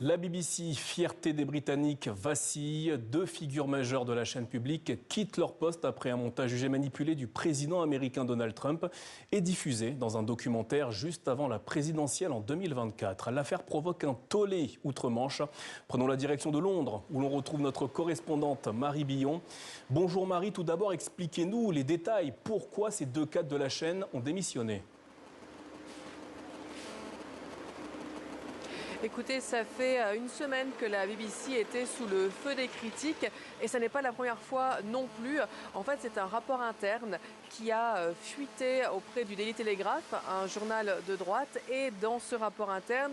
La BBC, fierté des Britanniques, vacille. Deux figures majeures de la chaîne publique quittent leur poste après un montage jugé manipulé du président américain Donald Trump et diffusé dans un documentaire juste avant la présidentielle en 2024. L'affaire provoque un tollé outre-Manche. Prenons la direction de Londres, où l'on retrouve notre correspondante Marie Billon. Bonjour Marie, tout d'abord expliquez-nous les détails. Pourquoi ces deux cadres de la chaîne ont démissionné ? Écoutez, ça fait une semaine que la BBC était sous le feu des critiques et ça n'est pas la première fois non plus. En fait, c'est un rapport interne qui a fuité auprès du Daily Telegraph, un journal de droite. Et dans ce rapport interne,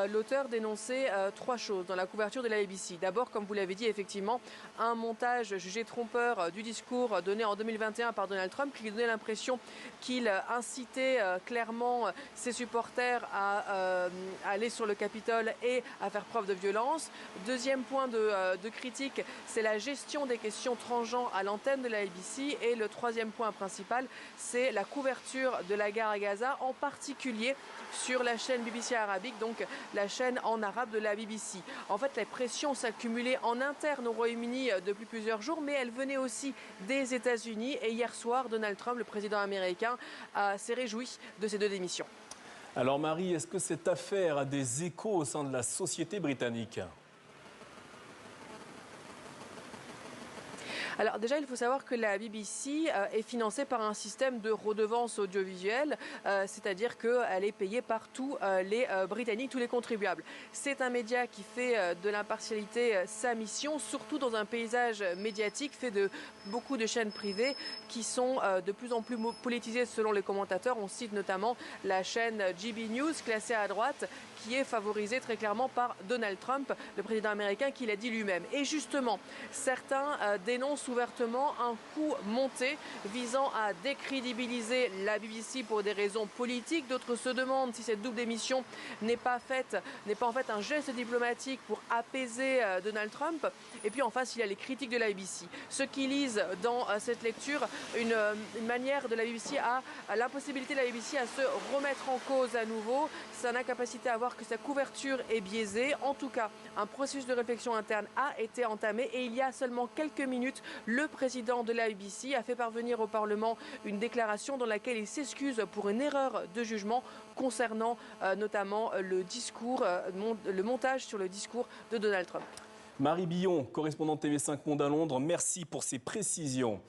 l'auteur dénonçait trois choses dans la couverture de la BBC. D'abord, comme vous l'avez dit, effectivement, un montage jugé trompeur du discours donné en 2021 par Donald Trump qui donnait l'impression qu'il incitait clairement ses supporters à aller sur le Capitole et à faire preuve de violence. Deuxième point de critique, c'est la gestion des questions transgenres à l'antenne de la ABC. Et le troisième point principal, c'est la couverture de la guerre à Gaza, en particulier sur la chaîne BBC arabique, donc la chaîne en arabe de la BBC. En fait, les pressions s'accumulaient en interne au Royaume-Uni depuis plusieurs jours, mais elles venaient aussi des États-Unis. Et hier soir, Donald Trump, le président américain, s'est réjoui de ces deux démissions. Alors Marie, est-ce que cette affaire a des échos au sein de la société britannique ? Alors déjà, il faut savoir que la BBC est financée par un système de redevance audiovisuelle, c'est-à-dire qu'elle est payée par tous les Britanniques, tous les contribuables. C'est un média qui fait de l'impartialité sa mission, surtout dans un paysage médiatique fait de beaucoup de chaînes privées qui sont de plus en plus politisées selon les commentateurs. On cite notamment la chaîne GB News, classée à droite, qui est favorisée très clairement par Donald Trump, le président américain, qui l'a dit lui-même. Et justement, certains dénoncent ouvertement un coup monté visant à décrédibiliser la BBC pour des raisons politiques. D'autres se demandent si cette double émission n'est pas en fait un geste diplomatique pour apaiser Donald Trump. Et puis en face, il y a les critiques de la BBC. Ceux qui lisent dans cette lecture une manière de la BBC à l'impossibilité de la BBC à se remettre en cause à nouveau, son incapacité à voir que sa couverture est biaisée. En tout cas, un processus de réflexion interne a été entamé et il y a seulement quelques minutes, le président de la BBC a fait parvenir au Parlement une déclaration dans laquelle il s'excuse pour une erreur de jugement concernant notamment le montage sur le discours de Donald Trump. Marie Billon, correspondante TV5 Monde à Londres, merci pour ces précisions.